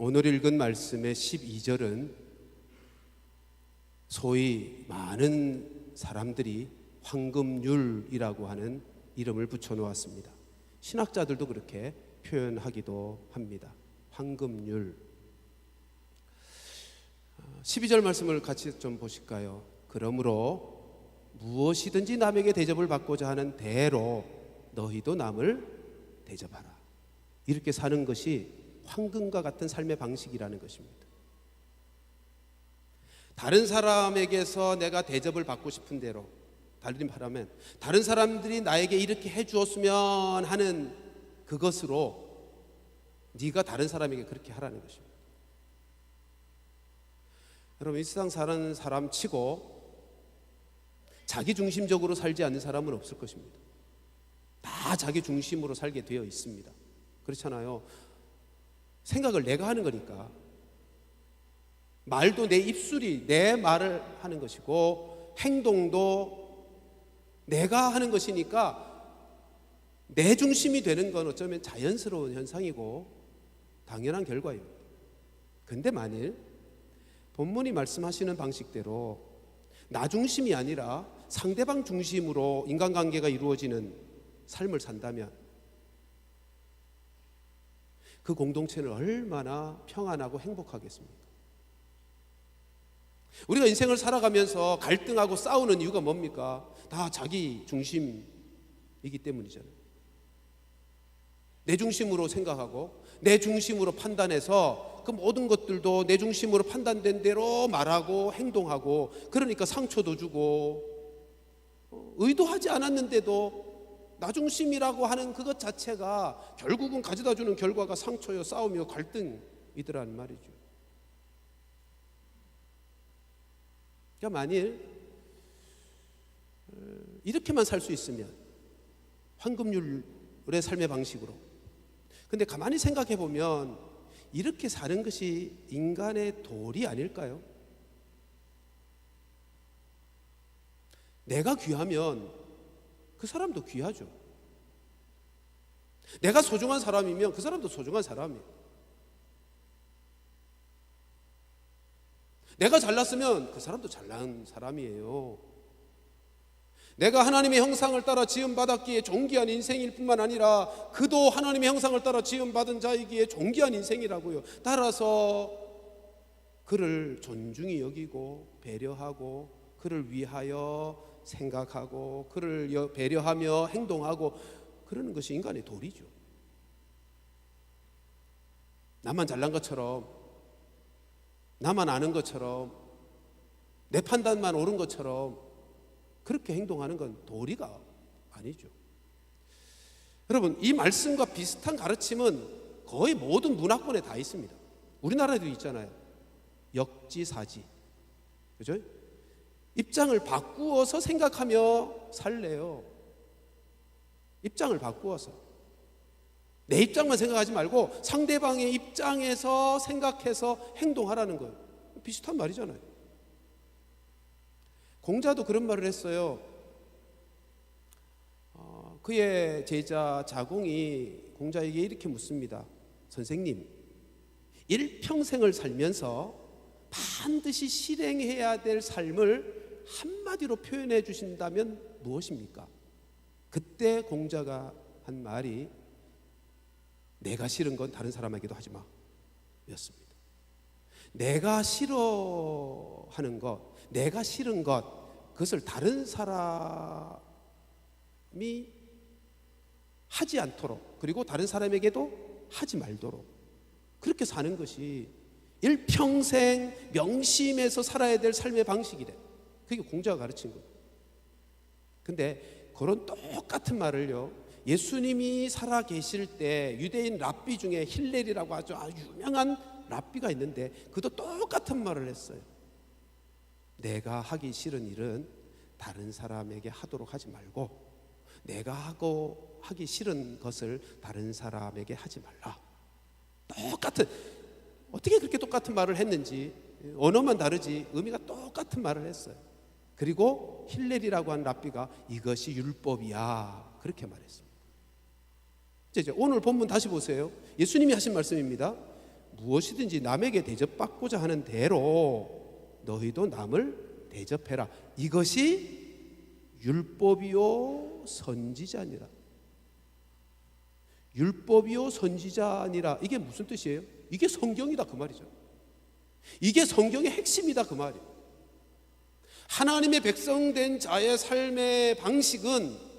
오늘 읽은 말씀의 12절은 소위 많은 사람들이 황금률이라고 하는 이름을 붙여놓았습니다. 신학자들도 그렇게 표현하기도 합니다. 황금률. 12절 말씀을 같이 좀 보실까요? 그러므로 무엇이든지 남에게 대접을 받고자 하는 대로 너희도 남을 대접하라. 이렇게 사는 것이 황금과 같은 삶의 방식이라는 것입니다. 다른 사람에게서 내가 대접을 받고 싶은 대로, 다른 말하면 다른 사람들이 나에게 이렇게 해주었으면 하는 그것으로 네가 다른 사람에게 그렇게 하라는 것입니다. 여러분, 이 세상 사는 사람 치고 자기 중심적으로 살지 않는 사람은 없을 것입니다. 다 자기 중심으로 살게 되어 있습니다. 그렇잖아요. 생각을 내가 하는 거니까. 말도 내 입술이 내 말을 하는 것이고 행동도 내가 하는 것이니까 내 중심이 되는 건 어쩌면 자연스러운 현상이고 당연한 결과입니다. 근데 만일 본문이 말씀하시는 방식대로 나 중심이 아니라 상대방 중심으로 인간관계가 이루어지는 삶을 산다면 그 공동체는 얼마나 평안하고 행복하겠습니까? 우리가 인생을 살아가면서 갈등하고 싸우는 이유가 뭡니까? 다 자기 중심이기 때문이잖아요. 내 중심으로 생각하고 내 중심으로 판단해서 그 모든 것들도 내 중심으로 판단된 대로 말하고 행동하고, 그러니까 상처도 주고 의도하지 않았는데도 나 중심이라고 하는 그것 자체가 결국은 가져다 주는 결과가 상처요, 싸움이요, 갈등이더라는 말이죠. 그러니까 만일 이렇게만 살 수 있으면 황금률의 삶의 방식으로, 근데 가만히 생각해 보면 이렇게 사는 것이 인간의 도리 아닐까요? 내가 귀하면 그 사람도 귀하죠. 내가 소중한 사람이면 그 사람도 소중한 사람이에요. 내가 잘났으면 그 사람도 잘난 사람이에요. 내가 하나님의 형상을 따라 지음받았기에 존귀한 인생일 뿐만 아니라 그도 하나님의 형상을 따라 지음받은 자이기에 존귀한 인생이라고요. 따라서 그를 존중히 여기고 배려하고 그를 위하여 생각하고 그를 배려하며 행동하고 그러는 것이 인간의 도리죠. 나만 잘난 것처럼, 나만 아는 것처럼, 내 판단만 옳은 것처럼 그렇게 행동하는 건 도리가 아니죠. 여러분, 이 말씀과 비슷한 가르침은 거의 모든 문화권에 다 있습니다. 우리나라에도 있잖아요. 역지사지, 그죠? 입장을 바꾸어서 생각하며 살래요. 입장을 바꾸어서 내 입장만 생각하지 말고 상대방의 입장에서 생각해서 행동하라는 거예요. 비슷한 말이잖아요. 공자도 그런 말을 했어요. 그의 제자 자공이 공자에게 이렇게 묻습니다. 선생님, 일평생을 살면서 반드시 실행해야 될 삶을 한마디로 표현해 주신다면 무엇입니까? 그때 공자가 한 말이 내가 싫은 건 다른 사람에게도 하지 마 였습니다. 내가 싫어하는 것, 내가 싫은 것, 그것을 다른 사람이 하지 않도록, 그리고 다른 사람에게도 하지 말도록 그렇게 사는 것이 일평생 명심해서 살아야 될 삶의 방식이래. 그게 공자가 가르친 거예요. 근데 그런 똑같은 말을요, 예수님이 살아 계실 때 유대인 랍비 중에 힐렐이라고 아주 유명한 랍비가 있는데 그도 똑같은 말을 했어요. 내가 하기 싫은 일은 다른 사람에게 하도록 하지 말고 내가 하기 싫은 것을 다른 사람에게 하지 말라. 똑같은, 어떻게 그렇게 똑같은 말을 했는지, 언어만 다르지 의미가 똑같은 말을 했어요. 그리고 힐렐이라고 한 랍비가 이것이 율법이야 그렇게 말했습니다. 이제 오늘 본문 다시 보세요. 예수님이 하신 말씀입니다. 무엇이든지 남에게 대접받고자 하는 대로 너희도 남을 대접해라. 이것이 율법이요 선지자니라. 율법이요 선지자니라. 이게 무슨 뜻이에요? 이게 성경이다 그 말이죠. 이게 성경의 핵심이다 그 말이에요. 하나님의 백성된 자의 삶의 방식은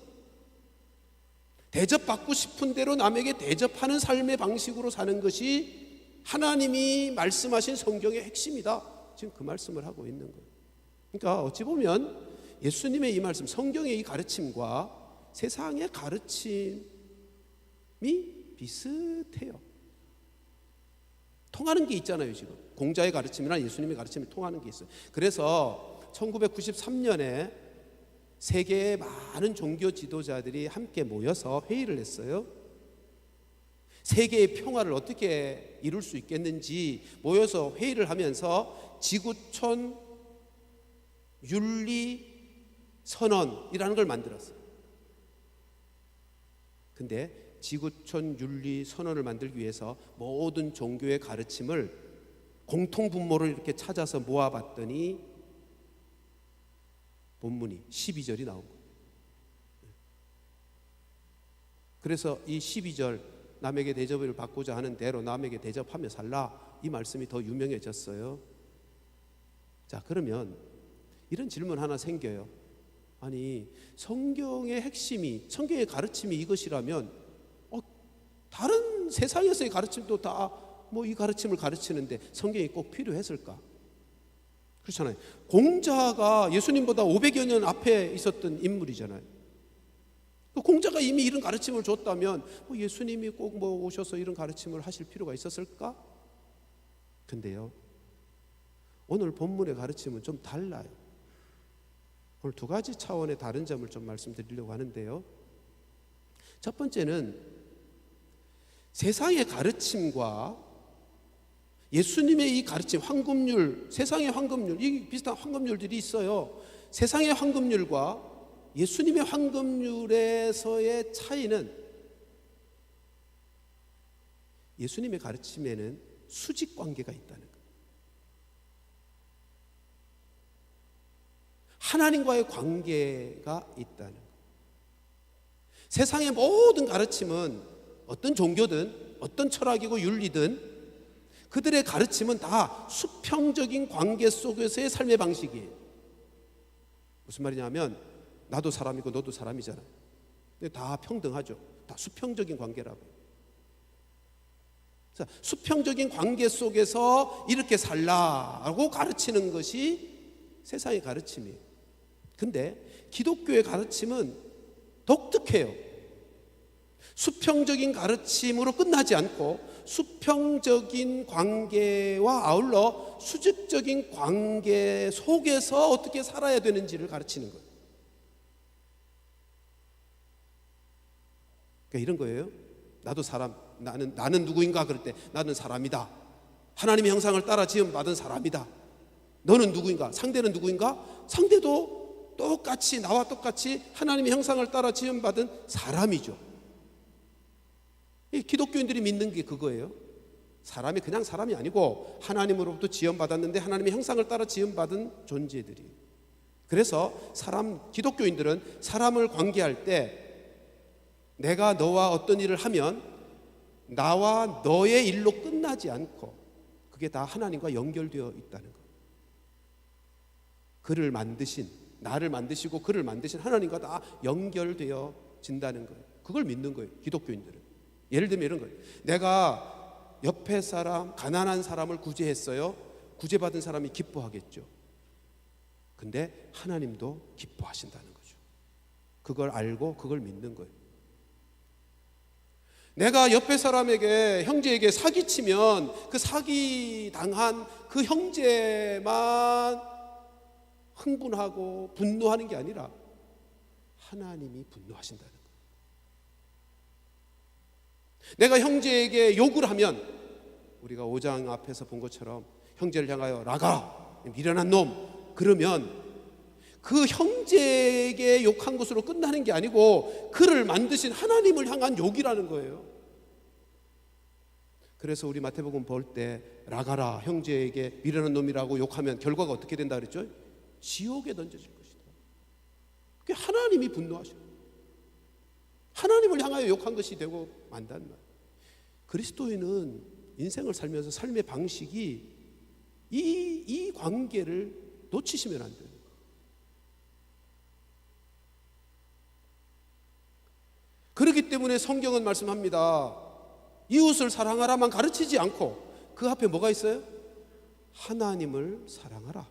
대접받고 싶은 대로 남에게 대접하는 삶의 방식으로 사는 것이 하나님이 말씀하신 성경의 핵심이다. 지금 그 말씀을 하고 있는 거예요. 그러니까 어찌 보면 예수님의 이 말씀, 성경의 이 가르침과 세상의 가르침이 비슷해요. 통하는 게 있잖아요. 지금 공자의 가르침이나 예수님의 가르침이 통하는 게 있어요. 그래서 1993년에 세계의 많은 종교 지도자들이 함께 모여서 회의를 했어요. 세계의 평화를 어떻게 이룰 수 있겠는지 모여서 회의를 하면서 지구촌 윤리 선언이라는 걸 만들었어요. 근데 지구촌 윤리 선언을 만들기 위해서 모든 종교의 가르침을 공통분모를 이렇게 찾아서 모아봤더니 본문이 12절이 나온 거예요. 그래서 이 12절 남에게 대접을 받고자 하는 대로 남에게 대접하며 살라, 이 말씀이 더 유명해졌어요. 자, 그러면 이런 질문 하나 생겨요. 아니, 성경의 핵심이, 성경의 가르침이 이것이라면 다른 세상에서의 가르침도 다 뭐 이 가르침을 가르치는데 성경이 꼭 필요했을까? 그렇잖아요. 공자가 예수님보다 500여 년 앞에 있었던 인물이잖아요. 공자가 이미 이런 가르침을 줬다면 예수님이 꼭 뭐 오셔서 이런 가르침을 하실 필요가 있었을까? 근데요, 오늘 본문의 가르침은 좀 달라요. 오늘 두 가지 차원의 다른 점을 좀 말씀드리려고 하는데요. 첫 번째는 세상의 가르침과 예수님의 이 가르침, 황금률, 세상의 황금률, 이 비슷한 황금률들이 있어요. 세상의 황금률과 예수님의 황금률에서의 차이는, 예수님의 가르침에는 수직 관계가 있다는 거예요. 하나님과의 관계가 있다는 거예요. 세상의 모든 가르침은 어떤 종교든 어떤 철학이고 윤리든 그들의 가르침은 다 수평적인 관계 속에서의 삶의 방식이에요. 무슨 말이냐면 나도 사람이고 너도 사람이잖아요. 근데 다 평등하죠. 다 수평적인 관계라고. 수평적인 관계 속에서 이렇게 살라고 가르치는 것이 세상의 가르침이에요. 근데 기독교의 가르침은 독특해요. 수평적인 가르침으로 끝나지 않고 수평적인 관계와 아울러 수직적인 관계 속에서 어떻게 살아야 되는지를 가르치는 거예요. 그러니까 이런 거예요. 나도 사람, 나는 누구인가 그럴 때 나는 사람이다. 하나님의 형상을 따라 지음받은 사람이다. 너는 누구인가? 상대는 누구인가? 상대도 똑같이, 나와 똑같이 하나님의 형상을 따라 지음받은 사람이죠. 기독교인들이 믿는 게 그거예요. 사람이 그냥 사람이 아니고 하나님으로부터 지음받았는데 하나님의 형상을 따라 지음받은 존재들이. 그래서 기독교인들은 사람을 관계할 때 내가 너와 어떤 일을 하면 나와 너의 일로 끝나지 않고 그게 다 하나님과 연결되어 있다는 거예요. 그를 만드신, 나를 만드시고 그를 만드신 하나님과 다 연결되어진다는 거예요. 그걸 믿는 거예요, 기독교인들은. 예를 들면 이런 거예요. 내가 옆에 사람, 가난한 사람을 구제했어요. 구제받은 사람이 기뻐하겠죠. 근데 하나님도 기뻐하신다는 거죠. 그걸 알고 그걸 믿는 거예요. 내가 옆에 사람에게, 형제에게 사기치면 그 사기 당한 그 형제만 흥분하고 분노하는 게 아니라 하나님이 분노하신다는 거예요. 내가 형제에게 욕을 하면 우리가 5장 앞에서 본 것처럼 형제를 향하여 라가, 미련한 놈, 그러면 그 형제에게 욕한 것으로 끝나는 게 아니고 그를 만드신 하나님을 향한 욕이라는 거예요. 그래서 우리 마태복음 볼 때 나가라 형제에게 미련한 놈이라고 욕하면 결과가 어떻게 된다 그랬죠? 지옥에 던져질 것이다. 그게 하나님이 분노하셔. 하나님을 향하여 욕한 것이 되고 만단 말. 그리스도인은 인생을 살면서 삶의 방식이 이 관계를 놓치시면 안 돼요. 그렇기 때문에 성경은 말씀합니다. 이웃을 사랑하라만 가르치지 않고 그 앞에 뭐가 있어요? 하나님을 사랑하라.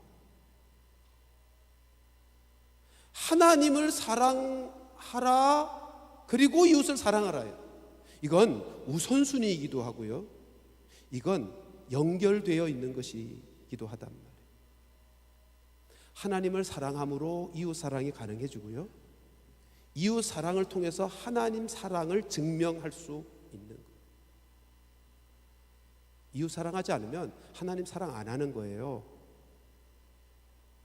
하나님을 사랑하라, 그리고 이웃을 사랑하라예요. 이건 우선순위이기도 하고요, 이건 연결되어 있는 것이기도 하단 말이에요. 하나님을 사랑함으로 이웃 사랑이 가능해지고요, 이웃 사랑을 통해서 하나님 사랑을 증명할 수 있는 거예요. 이웃 사랑하지 않으면 하나님 사랑 안 하는 거예요.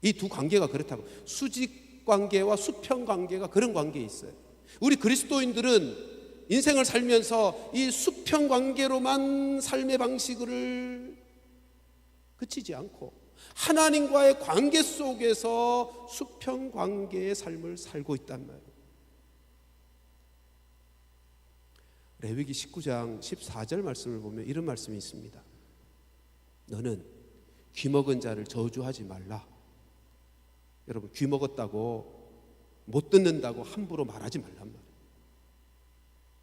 이 두 관계가 그렇다고. 수직 관계와 수평 관계가 그런 관계에 있어요. 우리 그리스도인들은 인생을 살면서 이 수평 관계로만 삶의 방식을 그치지 않고 하나님과의 관계 속에서 수평 관계의 삶을 살고 있단 말이에요. 레위기 19장 14절 말씀을 보면 이런 말씀이 있습니다. 너는 귀먹은 자를 저주하지 말라. 여러분, 귀먹었다고 못 듣는다고 함부로 말하지 말란 말이에요.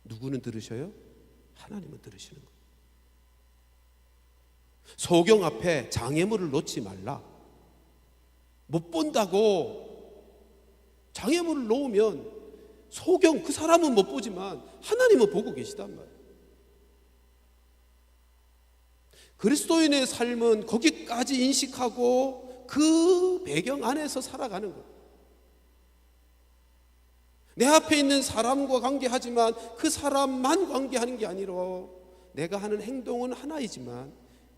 누구는 들으셔요? 하나님은 들으시는 거예요. 소경 앞에 장애물을 놓지 말라. 못 본다고 장애물을 놓으면 소경, 그 사람은 못 보지만 하나님은 보고 계시단 말이에요. 그리스도인의 삶은 거기까지 인식하고 그 배경 안에서 살아가는 거예요. 내 앞에 있는 사람과 관계하지만 그 사람만 관계하는 게 아니라 내가 하는 행동은 하나이지만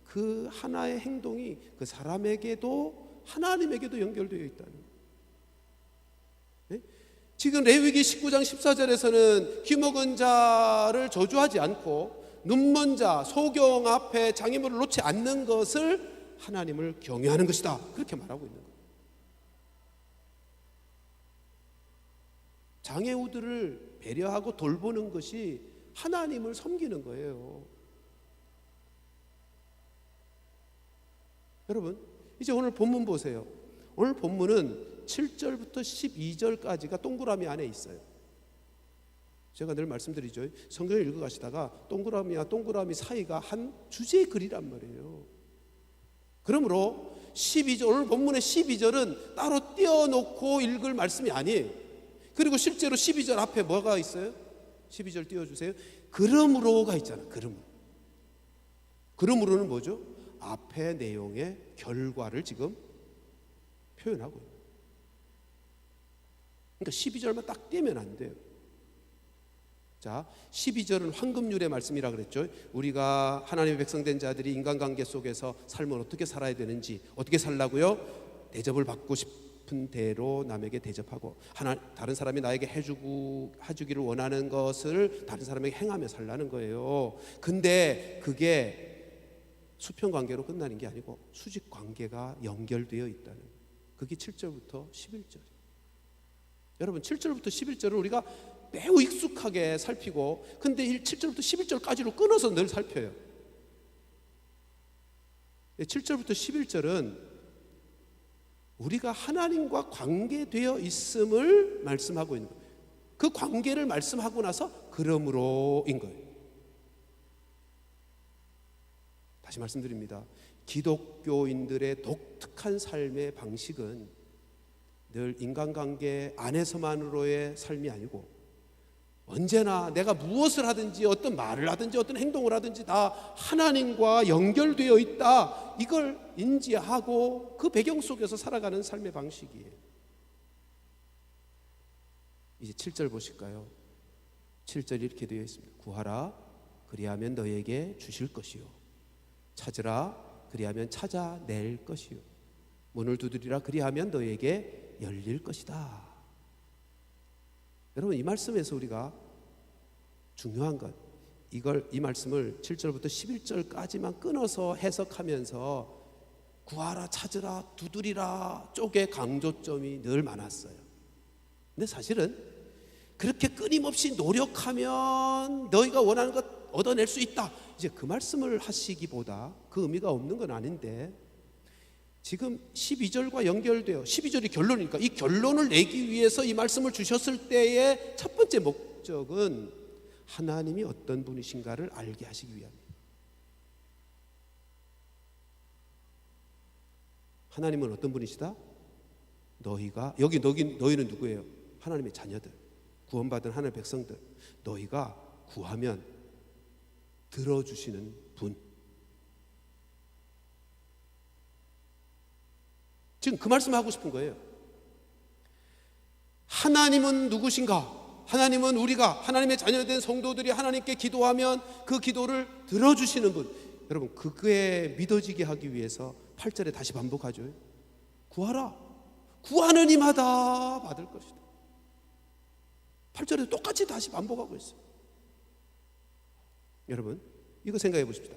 그 하나의 행동이 그 사람에게도 하나님에게도 연결되어 있다는 거예요. 네? 지금 레위기 19장 14절에서는 귀먹은 자를 저주하지 않고 눈먼 자, 소경 앞에 장애물을 놓지 않는 것을 하나님을 경외하는 것이다, 그렇게 말하고 있는 거예요. 장애우들을 배려하고 돌보는 것이 하나님을 섬기는 거예요. 여러분, 이제 오늘 본문 보세요. 오늘 본문은 7절부터 12절까지가 동그라미 안에 있어요. 제가 늘 말씀드리죠. 성경을 읽어가시다가 동그라미와 동그라미 사이가 한 주제 글이란 말이에요. 그러므로 12절, 오늘 본문의 12절은 따로 띄워놓고 읽을 말씀이 아니에요. 그리고 실제로 12절 앞에 뭐가 있어요? 12절 띄워주세요. 그러므로가 있잖아요. 그러므로는 뭐죠? 앞의 내용의 결과를 지금 표현하고 있는 거예요. 그러니까 12절만 딱 떼면 안 돼요. 자, 12절은 황금률의 말씀이라 그랬죠. 우리가 하나님의 백성된 자들이 인간관계 속에서 삶을 어떻게 살아야 되는지, 어떻게 살라고요? 대접을 받고 싶은 대로 남에게 대접하고, 다른 사람이 나에게 해주기를 원하는 것을 다른 사람에게 행하며 살라는 거예요. 근데 그게 수평관계로 끝나는 게 아니고 수직관계가 연결되어 있다는 거예요. 그게 7절부터 11절이에요. 여러분, 7절부터 11절을 우리가 매우 익숙하게 살피고, 근데 7절부터 11절까지로 끊어서 늘 살펴요. 7절부터 11절은 우리가 하나님과 관계되어 있음을 말씀하고 있는 거예요. 그 관계를 말씀하고 나서 그러므로인 거예요. 다시 말씀드립니다. 기독교인들의 독특한 삶의 방식은 늘 인간관계 안에서만으로의 삶이 아니고 언제나 내가 무엇을 하든지 어떤 말을 하든지 어떤 행동을 하든지 다 하나님과 연결되어 있다, 이걸 인지하고 그 배경 속에서 살아가는 삶의 방식이에요. 이제 7절 보실까요? 7절 이렇게 되어 있습니다. 구하라 그리하면 너에게 주실 것이요, 찾으라 그리하면 찾아낼 것이요, 문을 두드리라 그리하면 너에게 열릴 것이다. 여러분, 이 말씀에서 우리가 중요한 것, 이 말씀을 7절부터 11절까지만 끊어서 해석하면서 구하라, 찾으라, 두드리라 쪽에 강조점이 늘 많았어요. 근데 사실은 그렇게 끊임없이 노력하면 너희가 원하는 것 얻어낼 수 있다, 이제 그 말씀을 하시기보다 그 의미가 없는 건 아닌데, 지금 12절과 연결돼요. 12절이 결론이니까 이 결론을 내기 위해서 이 말씀을 주셨을 때의 첫 번째 목적은 하나님이 어떤 분이신가를 알게 하시기 위함이에요. 하나님은 어떤 분이시다? 너희가, 여기 너희는 누구예요? 하나님의 자녀들, 구원받은 하나님의 백성들. 너희가 구하면 들어주시는 분. 지금 그 말씀하고 싶은 거예요. 하나님은 누구신가? 하나님은 우리가 하나님의 자녀된 성도들이 하나님께 기도하면 그 기도를 들어주시는 분. 여러분, 그게 믿어지게 하기 위해서 8절에 다시 반복하죠. 구하라, 구하는 이마다 받을 것이다. 8절에 똑같이 다시 반복하고 있어요. 여러분, 이거 생각해 보십시다.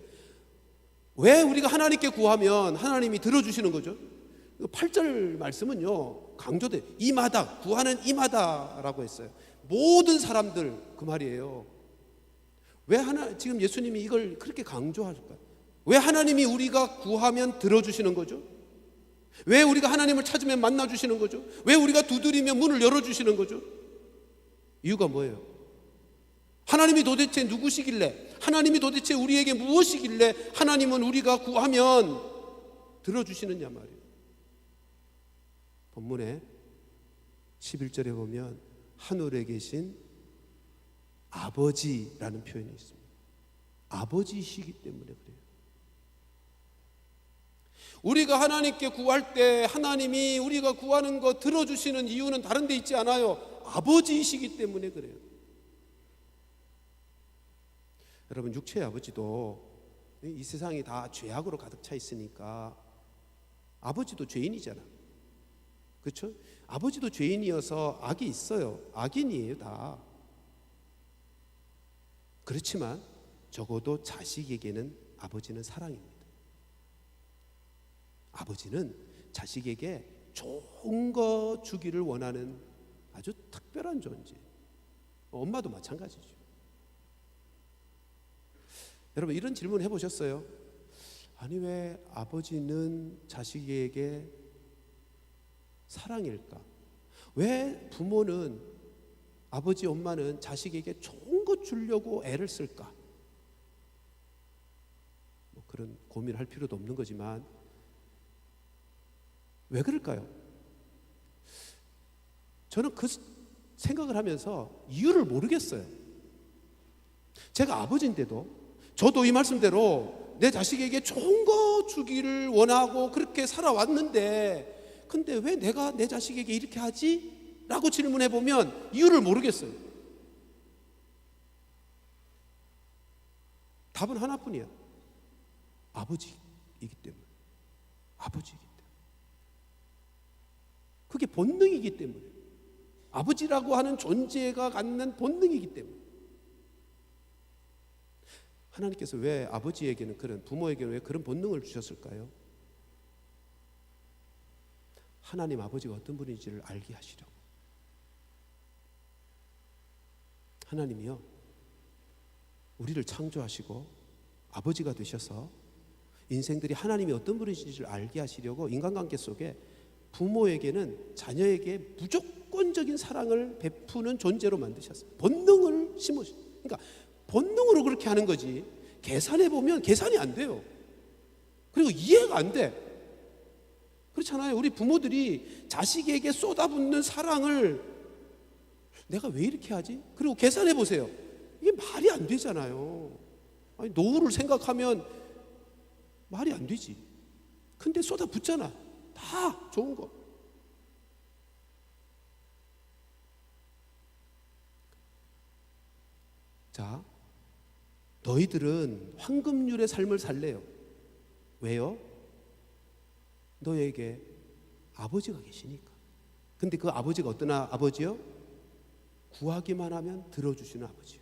왜 우리가 하나님께 구하면 하나님이 들어주시는 거죠? 8절 말씀은요, 강조돼. 이마다, 구하는 이마다라고 했어요. 모든 사람들, 그 말이에요. 왜 지금 예수님이 이걸 그렇게 강조할까요? 왜 하나님이 우리가 구하면 들어주시는 거죠? 왜 우리가 하나님을 찾으면 만나주시는 거죠? 왜 우리가 두드리면 문을 열어주시는 거죠? 이유가 뭐예요? 하나님이 도대체 누구시길래, 하나님이 도대체 우리에게 무엇이길래 하나님은 우리가 구하면 들어주시느냐 말이에요. 본문에 11절에 보면 하늘에 계신 아버지라는 표현이 있습니다. 아버지이시기 때문에 그래요. 우리가 하나님께 구할 때 하나님이 우리가 구하는 거 들어주시는 이유는 다른 데 있지 않아요. 아버지이시기 때문에 그래요. 여러분, 육체의 아버지도, 이 세상이 다 죄악으로 가득 차 있으니까 아버지도 죄인이잖아. 그렇죠? 아버지도 죄인이어서 악이 있어요. 악인이에요, 다. 그렇지만 적어도 자식에게는 아버지는 사랑입니다. 아버지는 자식에게 좋은 거 주기를 원하는 아주 특별한 존재. 엄마도 마찬가지죠. 여러분, 이런 질문 해보셨어요? 아니, 왜 아버지는 자식에게 사랑일까? 왜 부모는, 아버지 엄마는 자식에게 좋은 것 주려고 애를 쓸까? 뭐 그런 고민을 할 필요도 없는 거지만 왜 그럴까요? 저는 그 생각을 하면서 이유를 모르겠어요. 제가 아버지인데도 저도 이 말씀대로 내 자식에게 좋은 거 주기를 원하고 그렇게 살아왔는데, 근데 왜 내가 내 자식에게 이렇게 하지? 라고 질문해 보면 이유를 모르겠어요. 답은 하나뿐이야. 아버지이기 때문에. 아버지이기 때문에. 그게 본능이기 때문에. 아버지라고 하는 존재가 갖는 본능이기 때문에. 하나님께서 왜 아버지에게는 그런, 부모에게는 왜 그런 본능을 주셨을까요? 하나님 아버지가 어떤 분인지를 알게 하시려고. 하나님이요, 우리를 창조하시고 아버지가 되셔서 인생들이 하나님이 어떤 분이신지를 알게 하시려고 인간관계 속에 부모에게는 자녀에게 무조건적인 사랑을 베푸는 존재로 만드셨어요. 본능을 심으셨어요. 그러니까 본능으로 그렇게 하는 거지, 계산해 보면 계산이 안 돼요. 그리고 이해가 안 돼. 그렇잖아요. 우리 부모들이 자식에게 쏟아붓는 사랑을 내가 왜 이렇게 하지? 그리고 계산해 보세요. 이게 말이 안 되잖아요. 아니, 노후를 생각하면 말이 안 되지. 근데 쏟아붓잖아. 다 좋은 거. 자, 너희들은 황금률의 삶을 살래요. 왜요? 너에게 아버지가 계시니까. 근데 그 아버지가 어떤 아버지요? 구하기만 하면 들어주시는 아버지요.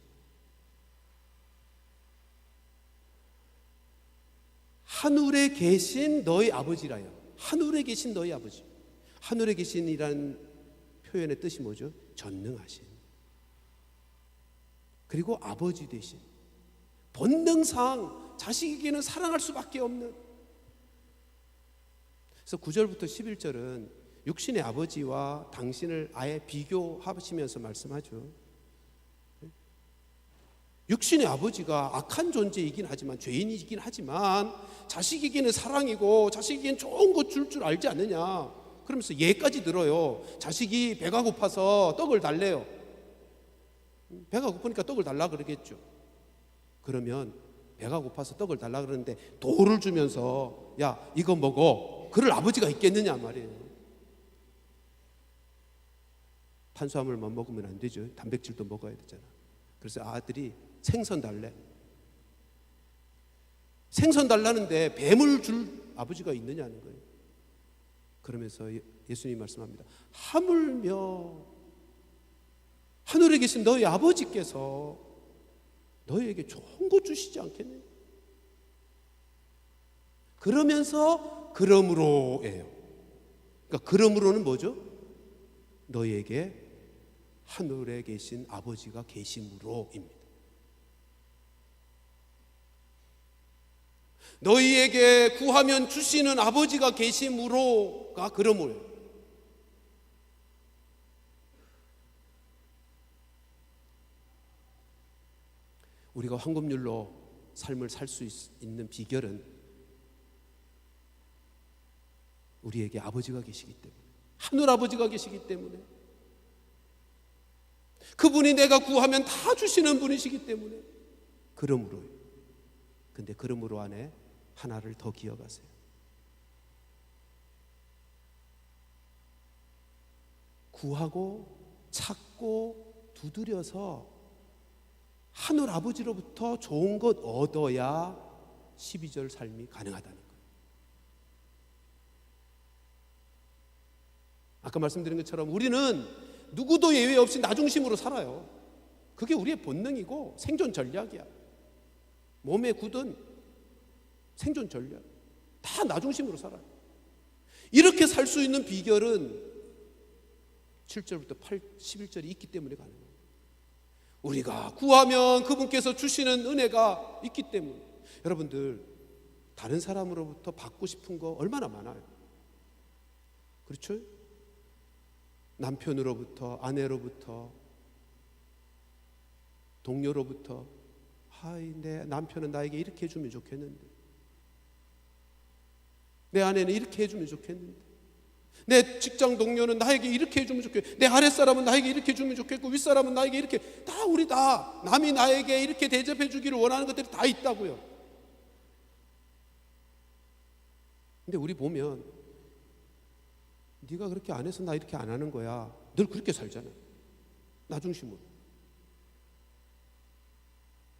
하늘에 계신 너희 아버지라요. 하늘에 계신 너희 아버지. 하늘에 계신이라는 표현의 뜻이 뭐죠? 전능하신, 그리고 아버지 되신, 본능상 자식에게는 사랑할 수밖에 없는. 그래서 9절부터 11절은 육신의 아버지와 당신을 아예 비교하시면서 말씀하죠. 육신의 아버지가 악한 존재이긴 하지만, 죄인이긴 하지만 자식에게는 사랑이고 자식에게는 좋은 것 줄 줄 알지 않느냐, 그러면서 예까지 들어요. 자식이 배가 고파서 떡을 달래요. 배가 고프니까 떡을 달라 그러겠죠. 그러면 배가 고파서 떡을 달라 그러는데 돌을 주면서 야 이거 먹어, 그럴 아버지가 있겠느냐 말이에요. 탄수화물만 먹으면 안 되죠. 단백질도 먹어야 되잖아. 그래서 아들이 생선 달래. 생선 달라는데 뱀을 줄 아버지가 있느냐는 거예요. 그러면서 예수님이 말씀합니다. 하물며 하늘에 계신 너희 아버지께서 너희에게 좋은 거 주시지 않겠느냐. 그러면서 그러므로예요. 그러니까 그러므로는 뭐죠? 너희에게 하늘에 계신 아버지가 계심으로입니다. 너희에게 구하면 주시는 아버지가 계심으로가 그러므로예요. 우리가 황금률로 삶을 살 수 있는 비결은 우리에게 아버지가 계시기 때문에, 하늘 아버지가 계시기 때문에, 그분이 내가 구하면 다 주시는 분이시기 때문에 그러므로요. 근데 그러므로 안에 하나를 더 기억하세요. 구하고 찾고 두드려서 하늘 아버지로부터 좋은 것 얻어야 12절 삶이 가능하다는 거예요. 아까 말씀드린 것처럼 우리는 누구도 예외 없이 나 중심으로 살아요. 그게 우리의 본능이고 생존 전략이야. 몸에 굳은 생존 전략. 다 나 중심으로 살아요. 이렇게 살 수 있는 비결은 7절부터 11절이 있기 때문에 가능해요. 우리가 구하면 그분께서 주시는 은혜가 있기 때문에. 여러분들 다른 사람으로부터 받고 싶은 거 얼마나 많아요. 그렇죠? 남편으로부터, 아내로부터, 동료로부터, 내 남편은 나에게 이렇게 해주면 좋겠는데, 내 아내는 이렇게 해주면 좋겠는데, 내 직장 동료는 나에게 이렇게 해주면 좋겠고, 내 아랫사람은 나에게 이렇게 해주면 좋겠고, 윗사람은 나에게 이렇게, 우리 다 남이 나에게 이렇게 대접해 주기를 원하는 것들이 다 있다고요. 근데 우리 보면 네가 그렇게 안 해서 나 이렇게 안 하는 거야. 늘 그렇게 살잖아. 나 중심으로.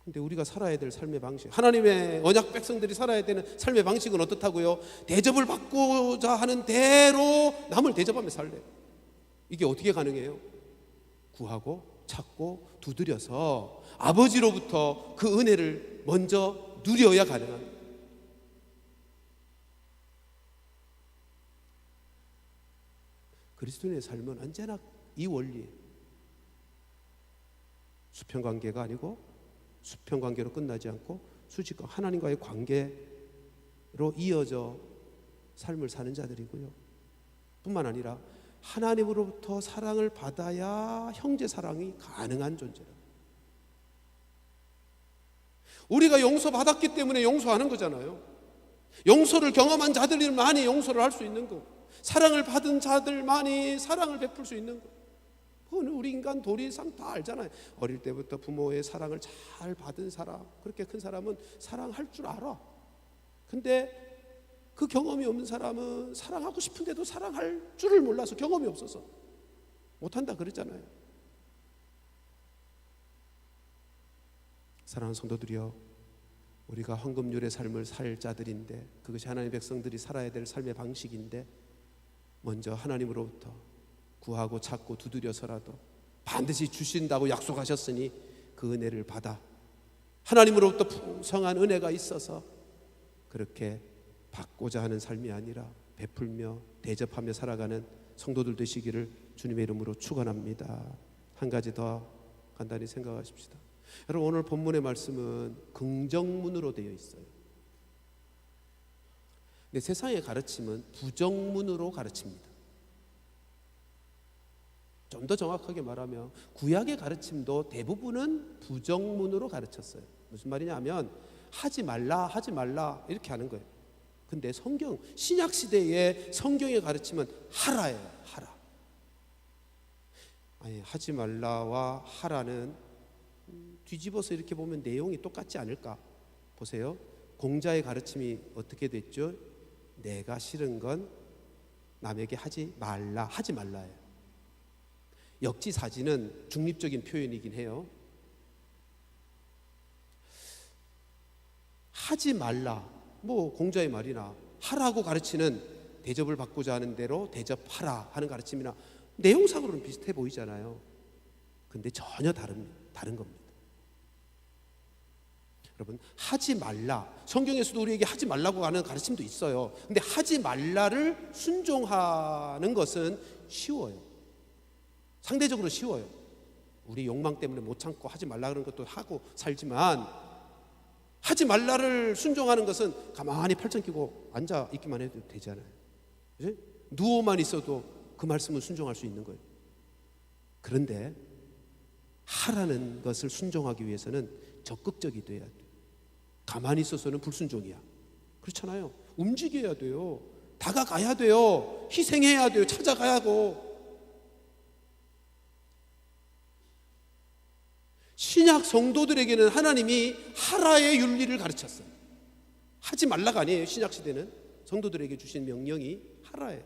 근데 우리가 살아야 될 삶의 방식, 하나님의 언약 백성들이 살아야 되는 삶의 방식은 어떻다고요? 대접을 받고자 하는 대로 남을 대접하며 살래. 이게 어떻게 가능해요? 구하고 찾고 두드려서 아버지로부터 그 은혜를 먼저 누려야 가능합니다. 그리스도인의 삶은 언제나 이 원리, 수평관계가 아니고 수평관계로 끝나지 않고 수직과 하나님과의 관계로 이어져 삶을 사는 자들이고요. 뿐만 아니라 하나님으로부터 사랑을 받아야 형제 사랑이 가능한 존재라. 우리가 용서받았기 때문에 용서하는 거잖아요. 용서를 경험한 자들만이 용서를 할 수 있는 거, 사랑을 받은 자들만이 사랑을 베풀 수 있는 거. 우리 인간 도리상 다 알잖아요. 어릴 때부터 부모의 사랑을 잘 받은 사람, 그렇게 큰 사람은 사랑할 줄 알아. 근데 그 경험이 없는 사람은 사랑하고 싶은데도 사랑할 줄을 몰라서, 경험이 없어서 못한다 그러잖아요. 사랑하는 성도들이여, 우리가 황금률의 삶을 살 자들인데, 그것이 하나님의 백성들이 살아야 될 삶의 방식인데, 먼저 하나님으로부터 구하고 찾고 두드려서라도 반드시 주신다고 약속하셨으니 그 은혜를 받아 하나님으로부터 풍성한 은혜가 있어서 그렇게 받고자 하는 삶이 아니라 베풀며 대접하며 살아가는 성도들 되시기를 주님의 이름으로 축원합니다. 한 가지 더 간단히 생각하십시다. 여러분, 오늘 본문의 말씀은 긍정문으로 되어 있어요. 근데 세상의 가르침은 부정문으로 가르칩니다. 좀 더 정확하게 말하면 구약의 가르침도 대부분은 부정문으로 가르쳤어요. 무슨 말이냐 하면 하지 말라 하지 말라 이렇게 하는 거예요. 근데 성경, 신약 시대의 성경의 가르침은 하라예요. 하라. 아니, 하지 말라와 하라는 뒤집어서 이렇게 보면 내용이 똑같지 않을까? 보세요. 공자의 가르침이 어떻게 됐죠? 내가 싫은 건 남에게 하지 말라, 하지 말라예요. 역지사지는 중립적인 표현이긴 해요. 하지 말라, 뭐 공자의 말이나 하라고 가르치는 대접을 받고자 하는 대로 대접하라 하는 가르침이나 내용상으로는 비슷해 보이잖아요. 근데 전혀 다른 겁니다. 여러분, 하지 말라, 성경에서도 우리에게 하지 말라고 하는 가르침도 있어요. 근데 하지 말라를 순종하는 것은 쉬워요. 상대적으로 쉬워요. 우리 욕망 때문에 못 참고 하지 말라 그러는 것도 하고 살지만, 하지 말라를 순종하는 것은 가만히 팔짱 끼고 앉아 있기만 해도 되잖아요. 그치? 누워만 있어도 그 말씀은 순종할 수 있는 거예요. 그런데 하라는 것을 순종하기 위해서는 적극적이 돼야 돼요. 가만히 있어서는 불순종이야. 그렇잖아요. 움직여야 돼요. 다가가야 돼요. 희생해야 돼요. 찾아가야 하고. 신약 성도들에게는 하나님이 하라의 윤리를 가르쳤어요. 하지 말라가 아니에요. 신약 시대는 성도들에게 주신 명령이 하라예요.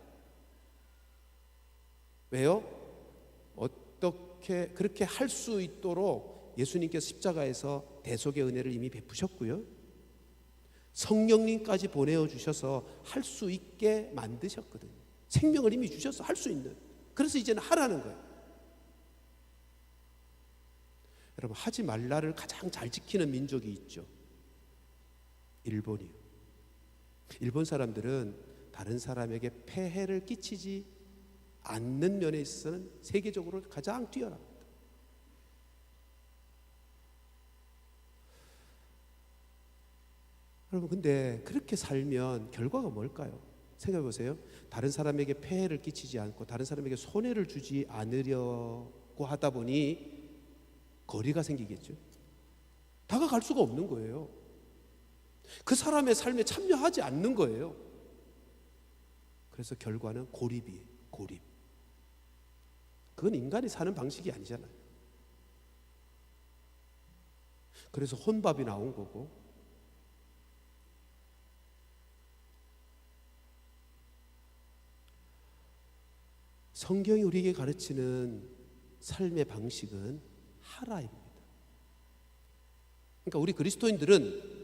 왜요? 어떻게 그렇게 할 수 있도록 예수님께서 십자가에서 대속의 은혜를 이미 베푸셨고요, 성령님까지 보내주셔서 할 수 있게 만드셨거든요. 생명을 이미 주셔서 할 수 있는. 그래서 이제는 하라는 거예요. 여러분, 하지 말라를 가장 잘 지키는 민족이 있죠. 일본이요. 일본 사람들은 다른 사람에게 폐해를 끼치지 않는 면에 있어서는 세계적으로 가장 뛰어납니다. 여러분, 근데 그렇게 살면 결과가 뭘까요? 생각해 보세요. 다른 사람에게 폐해를 끼치지 않고 다른 사람에게 손해를 주지 않으려고 하다 보니 거리가 생기겠죠. 다가갈 수가 없는 거예요. 그 사람의 삶에 참여하지 않는 거예요. 그래서 결과는 고립이에요. 고립. 그건 인간이 사는 방식이 아니잖아요. 그래서 혼밥이 나온 거고, 성경이 우리에게 가르치는 삶의 방식은 하라입니다. 그러니까 우리 그리스도인들은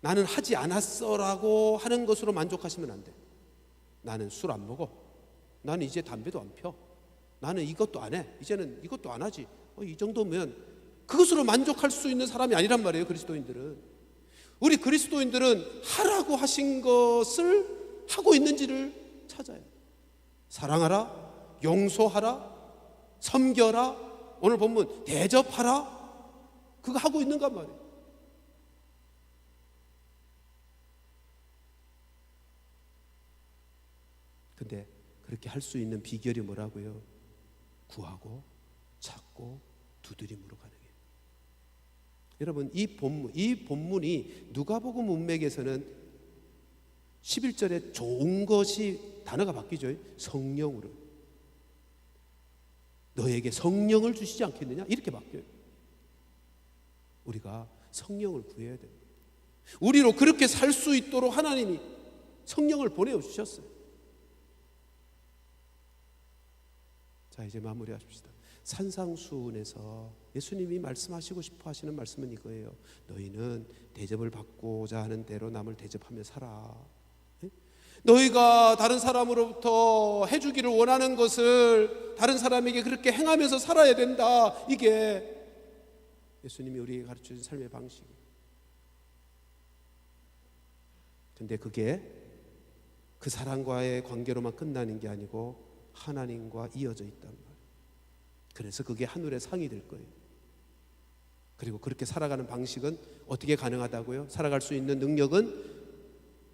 나는 하지 않았어라고 하는 것으로 만족하시면 안 돼. 나는 술 안 먹어. 나는 이제 담배도 안 펴. 나는 이것도 안 해. 이제는 이것도 안 하지. 이 정도면 그것으로 만족할 수 있는 사람이 아니란 말이에요. 그리스도인들은. 우리 그리스도인들은 하라고 하신 것을 하고 있는지를 찾아요. 사랑하라, 용서하라, 섬겨라, 오늘 본문 대접하라, 그거 하고 있는가 말이에요. 근데 그렇게 할 수 있는 비결이 뭐라고요? 구하고 찾고 두드림으로 가는 거예요. 여러분, 이 본문이 누가복음 문맥에서는 11절에 좋은 것이 단어가 바뀌죠. 성령으로. 너에게 성령을 주시지 않겠느냐? 이렇게 바뀌어요. 우리가 성령을 구해야 돼요. 우리로 그렇게 살 수 있도록 하나님이 성령을 보내주셨어요. 자, 이제 마무리하십시다. 산상수훈에서 예수님이 말씀하시고 싶어 하시는 말씀은 이거예요. 너희는 대접을 받고자 하는 대로 남을 대접하며 살아. 너희가 다른 사람으로부터 해주기를 원하는 것을 다른 사람에게 그렇게 행하면서 살아야 된다. 이게 예수님이 우리에게 가르쳐준 삶의 방식이에요. 근데 그게 그 사람과의 관계로만 끝나는 게 아니고 하나님과 이어져 있단 말이에요. 그래서 그게 하늘의 상이 될 거예요. 그리고 그렇게 살아가는 방식은 어떻게 가능하다고요? 살아갈 수 있는 능력은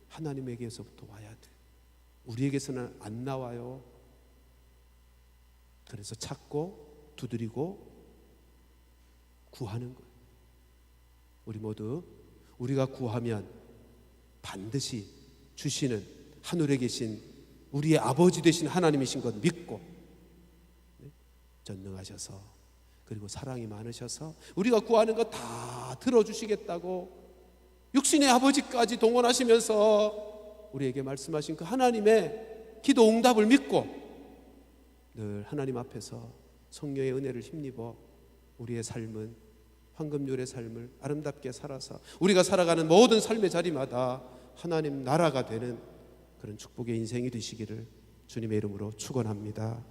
하나님에게서부터 와야 돼. 우리에게서는 안 나와요. 그래서 찾고 두드리고 구하는 거예요. 우리 모두 우리가 구하면 반드시 주시는 하늘에 계신 우리의 아버지 되신 하나님이신 것 믿고 전능하셔서 그리고 사랑이 많으셔서 우리가 구하는 것 다 들어주시겠다고 육신의 아버지까지 동원하시면서 우리에게 말씀하신 그 하나님의 기도 응답을 믿고 늘 하나님 앞에서 성령의 은혜를 힘입어 우리의 삶은 황금률의 삶을 아름답게 살아서 우리가 살아가는 모든 삶의 자리마다 하나님 나라가 되는 그런 축복의 인생이 되시기를 주님의 이름으로 축원합니다.